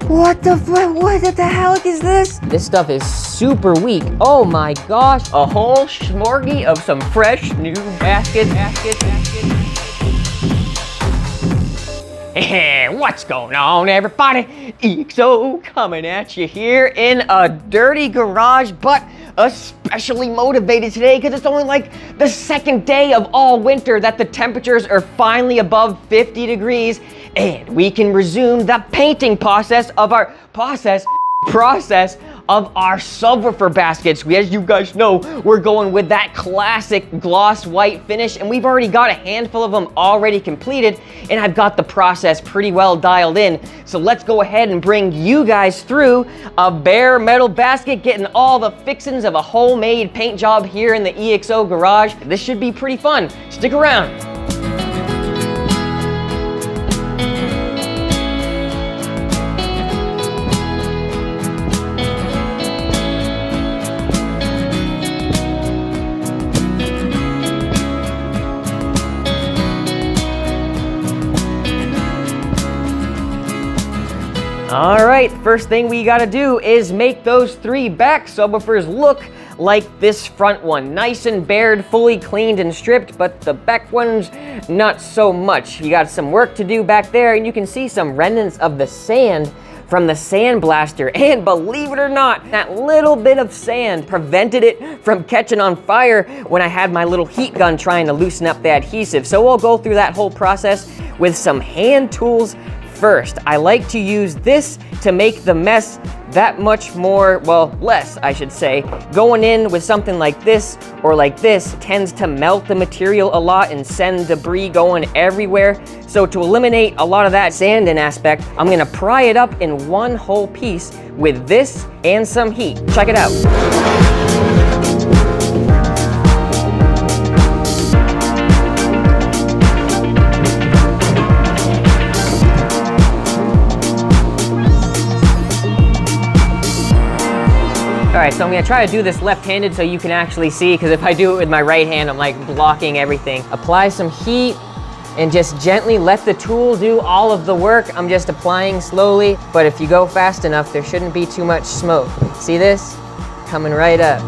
What the heck is this? This stuff is super weak. Oh my gosh. A whole smorgy of some fresh new baskets. Hey, what's going on, everybody? EXO coming at you here in a dirty garage, but especially motivated today because it's only like the second day of all winter that the temperatures are finally above 50 degrees and we can resume the painting process of our subwoofer baskets. As you guys know, we're going with that classic gloss white finish, and we've already got a handful of them already completed, and I've got the process pretty well dialed in. So let's go ahead and bring you guys through a bare metal basket, getting all the fixings of a homemade paint job here in the EXO garage. This should be pretty fun. Stick around. All right, first thing we gotta do is make those 3 back subwoofers look like this front one. Nice and bared, fully cleaned and stripped, but the back ones, not so much. You got some work to do back there, and you can see some remnants of the sand from the sand blaster. And believe it or not, that little bit of sand prevented it from catching on fire when I had my little heat gun trying to loosen up the adhesive. So we'll go through that whole process with some hand tools first. I like to use this to make the mess that much more, well, less, I should say. Going in with something like this or like this tends to melt the material a lot and send debris going everywhere. So to eliminate a lot of that sanding aspect, I'm gonna pry it up in one whole piece with this and some heat. Check it out. All right, so I'm gonna try to do this left-handed so you can actually see, because if I do it with my right hand, I'm like blocking everything. Apply some heat and just gently let the tool do all of the work. I'm just applying slowly, but if you go fast enough, there shouldn't be too much smoke. See this? Coming right up.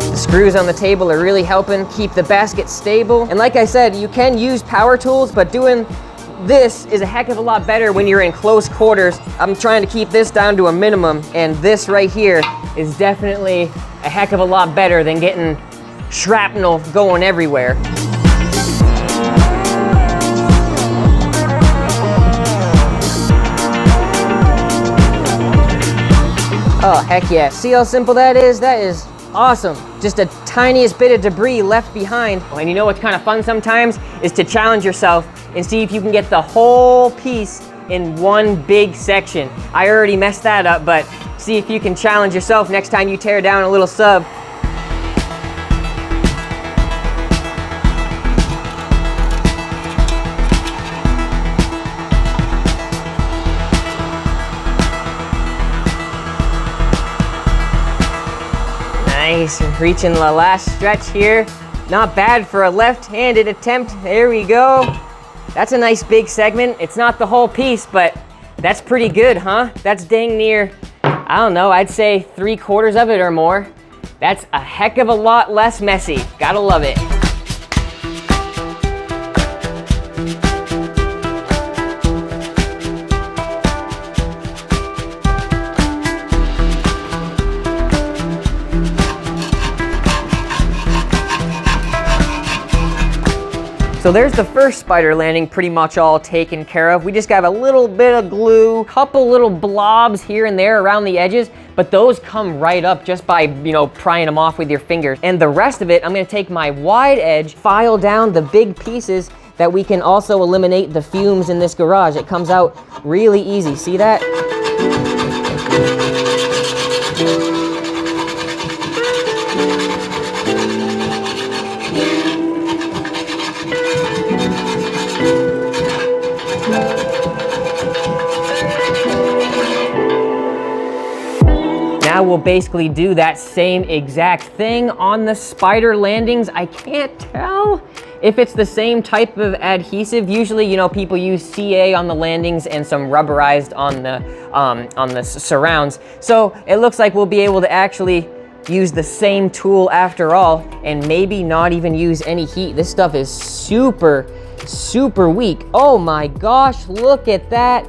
The screws on the table are really helping keep the basket stable. And like I said, you can use power tools, but doing this is a heck of a lot better when you're in close quarters. I'm trying to keep this down to a minimum, and this right here is definitely a heck of a lot better than getting shrapnel going everywhere. Oh, heck yeah. See how simple that is? That is awesome. Just a tiniest bit of debris left behind. And you know what's kind of fun sometimes is to challenge yourself and see if you can get the whole piece in one big section. I already messed that up, but see if you can challenge yourself next time you tear down a little sub. Nice, reaching the last stretch here. Not bad for a left-handed attempt. There we go. That's a nice big segment. It's not the whole piece, but that's pretty good, huh? That's dang near, I don't know, I'd say 3/4 of it or more. That's a heck of a lot less messy. Gotta love it. So there's the first spider landing pretty much all taken care of. We just got a little bit of glue, couple little blobs here and there around the edges, but those come right up just by, prying them off with your fingers. And the rest of it, I'm gonna take my wide edge, file down the big pieces that we can also eliminate the fumes in this garage. It comes out really easy. See that? Now we'll basically do that same exact thing on the spider landings. I can't tell If it's the same type of adhesive, usually, you know, people use CA on the landings and some rubberized on the surrounds. So it looks like we'll be able to actually use the same tool after all, and maybe not even use any heat. This stuff is super, super weak. Oh my gosh, look at that.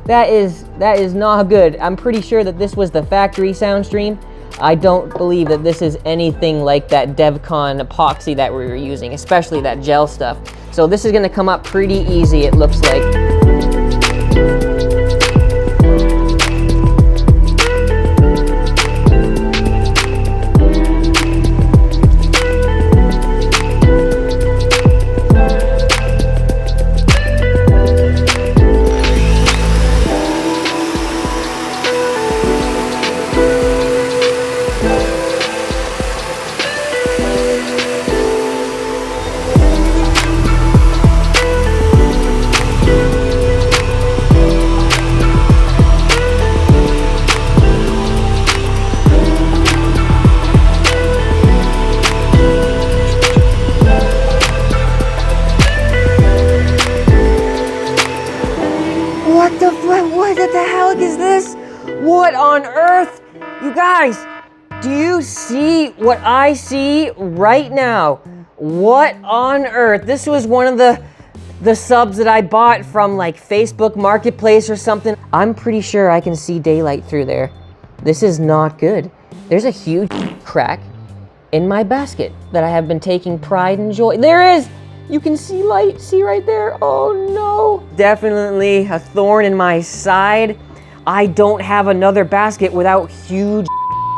That is not good. I'm pretty sure that this was the factory Soundstream. I don't believe that this is anything like that DevCon epoxy that we were using, especially that gel stuff. So this is gonna come up pretty easy, it looks like. What the heck is this? What on earth? You guys, do you see what I see right now? What on earth? This was one of the subs that I bought from like Facebook Marketplace or something. I'm pretty sure I can see daylight through there. This is not good. There's a huge crack in my basket that I have been taking pride and joy. There is! You can see light, see right there? Oh no. Definitely a thorn in my side. I don't have another basket without huge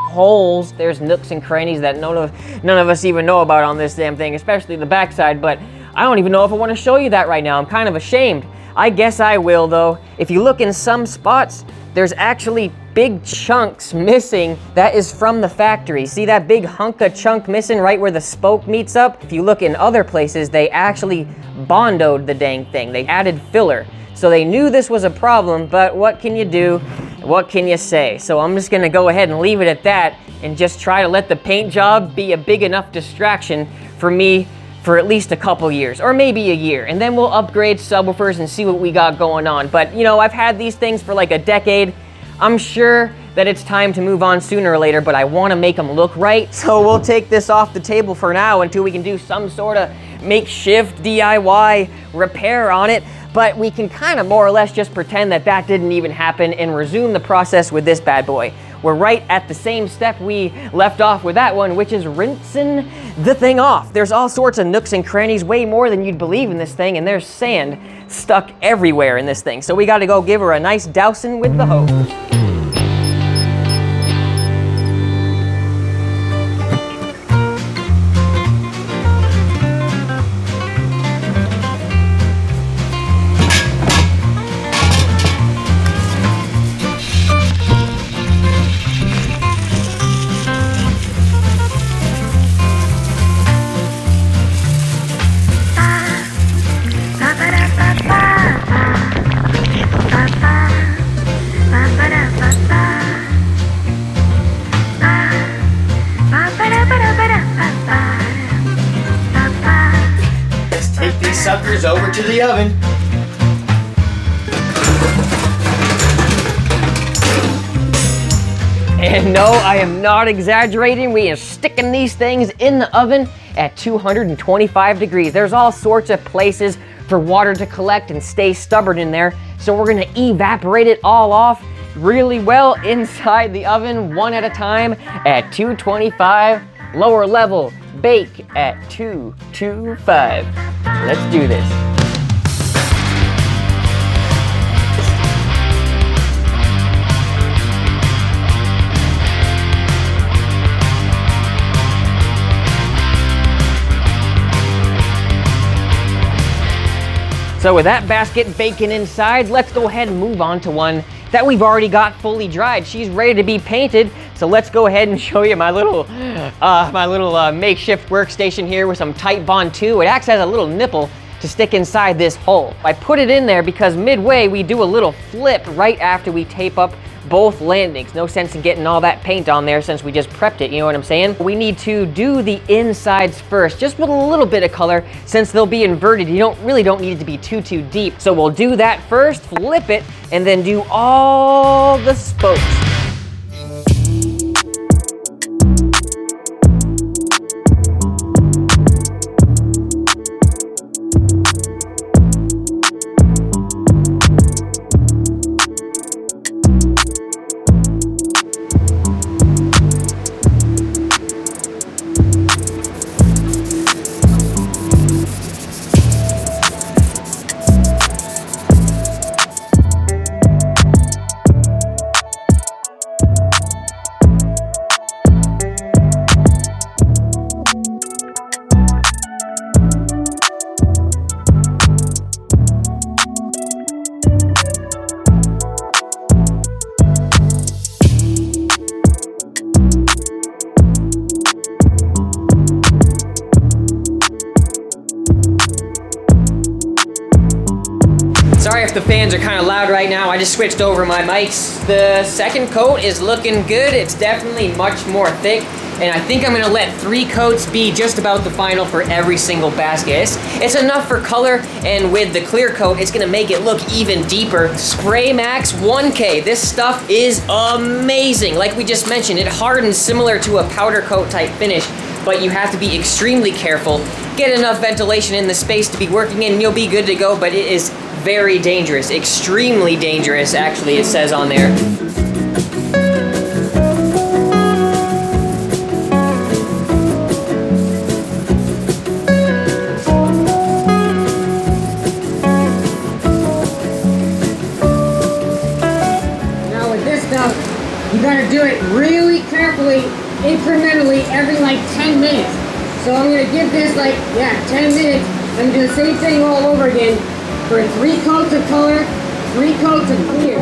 holes. There's nooks and crannies that none of us even know about on this damn thing, especially the backside, but I don't even know if I want to show you that right now. I'm kind of ashamed. I guess I will though. If you look in some spots, there's actually big chunks missing. That is from the factory. See that big hunk of chunk missing right where the spoke meets up? If you look in other places, they actually bondoed the dang thing. They added filler. So they knew this was a problem, but what can you do? What can you say? So I'm just gonna go ahead and leave it at that and just try to let the paint job be a big enough distraction for me for at least a couple years, or maybe a year, and then we'll upgrade subwoofers and see what we got going on. But you know, I've had these things for like a decade. I'm sure that it's time to move on sooner or later, but I want to make them look right. So we'll take this off the table for now until we can do some sort of makeshift DIY repair on it. But we can kind of more or less just pretend that that didn't even happen and resume the process with this bad boy. We're right at the same step we left off with that one, which is rinsing the thing off. There's all sorts of nooks and crannies, way more than you'd believe in this thing, and there's sand stuck everywhere in this thing. So we got to go give her a nice dousing with the hose. Suckers over to the oven. And no, I am not exaggerating. We are sticking these things in the oven at 225 degrees. There's all sorts of places for water to collect and stay stubborn in there. So we're gonna evaporate it all off really well inside the oven, one at a time at 225, lower level, bake at 225. Let's do this. So with that basket baking inside, let's go ahead and move on to one that we've already got fully dried. She's ready to be painted, so let's go ahead and show you my little makeshift workstation here with some Tight Bond 2. It acts as a little nipple to stick inside this hole. I put it in there because midway we do a little flip right after we tape up both landings. No sense in getting all that paint on there since we just prepped it, you know what I'm saying? We need to do the insides first, just with a little bit of color. Since they'll be inverted, you really don't need it to be too deep. So we'll do that first, flip it, and then do all the spokes. Sorry if the fans are kind of loud right now. I just switched over my mics. The second coat is looking good. It's definitely much more thick. And I think I'm gonna let 3 coats be just about the final for every single basket. It's enough for color, and with the clear coat, it's gonna make it look even deeper. Spray Max 1K. This stuff is amazing. Like we just mentioned, it hardens similar to a powder coat type finish, but you have to be extremely careful. Get enough ventilation in the space to be working in, and you'll be good to go, but it is very dangerous, extremely dangerous, actually, it says on there. Now with this stuff, you gotta do it really carefully, incrementally, every like 10 minutes. So I'm gonna give this 10 minutes, and do the same thing all over again. For 3 coats of color, 3 coats of clear.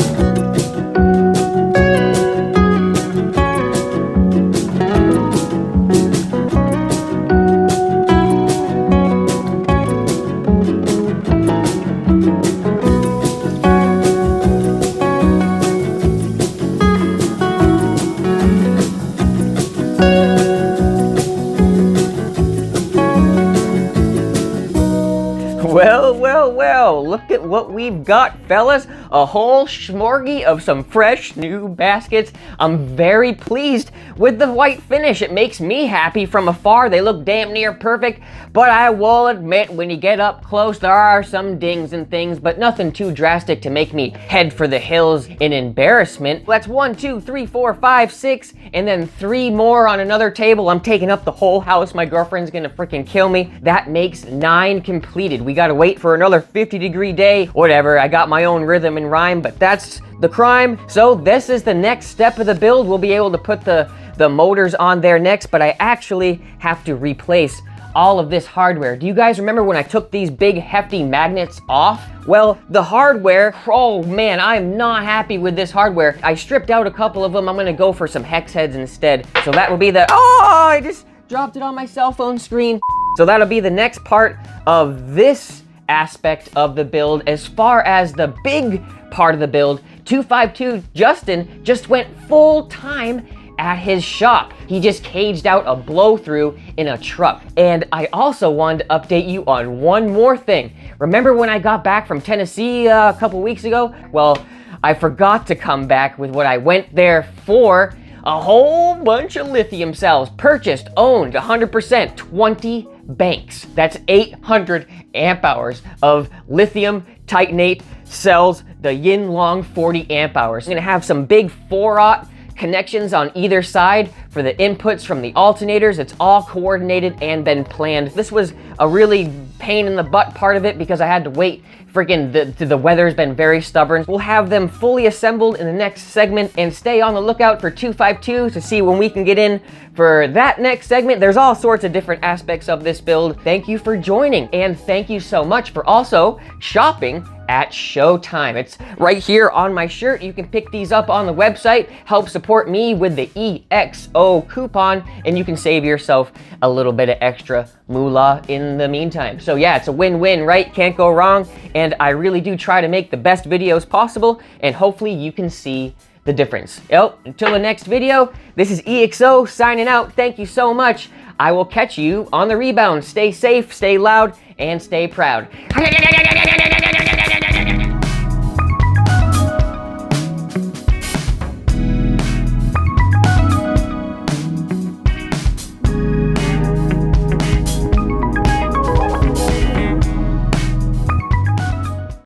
Well, look at what we've got, fellas. A whole smorgy of some fresh new baskets. I'm very pleased with the white finish. It makes me happy. From afar, they look damn near perfect, but I will admit, when you get up close, there are some dings and things, but nothing too drastic to make me head for the hills in embarrassment. That's 1, 2, 3, 4, 5, 6, and then 3 more on another table. I'm taking up the whole house. My girlfriend's gonna freaking kill me. That makes 9 completed. We gotta wait for another 50-degree day. Whatever, I got my own rhythm and rhyme, but that's the crime. So this is the next step of the build. We'll be able to put the motors on there next, but I actually have to replace all of this hardware. Do you guys remember when I took these big hefty magnets off? Well, the hardware, oh man, I'm not happy with this hardware. I stripped out a couple of them. I'm gonna go for some hex heads instead. So that will be the, oh, I just dropped it on my cell phone screen. So that'll be the next part of this aspect of the build. As far as the big part of the build, 252 Justin just went full time at his shop. He just caged out a blow through in a truck. And I also wanted to update you on one more thing. Remember when I got back from Tennessee a couple weeks ago? Well, I forgot to come back with what I went there for. A whole bunch of lithium cells, purchased, owned, 100%, 20 banks. That's 800 amp hours of lithium titanate cells, the Yin Long 40 amp hours. I'm gonna have some big 4-aught connections on either side for the inputs from the alternators. It's all coordinated and been planned. This was a really pain in the butt part of it because I had to wait. Freaking the weather's been very stubborn. We'll have them fully assembled in the next segment, and stay on the lookout for 252 to see when we can get in for that next segment. There's all sorts of different aspects of this build. Thank you for joining, and thank you so much for also shopping at Showtime. It's right here on my shirt. You can pick these up on the website, help support me with the EXO coupon, and you can save yourself a little bit of extra moolah in the meantime. So yeah, it's a win-win, right? Can't go wrong. And I really do try to make the best videos possible, and hopefully you can see the difference. Well, until the next video, this is EXO signing out. Thank you so much. I will catch you on the rebound. Stay safe, stay loud, and stay proud.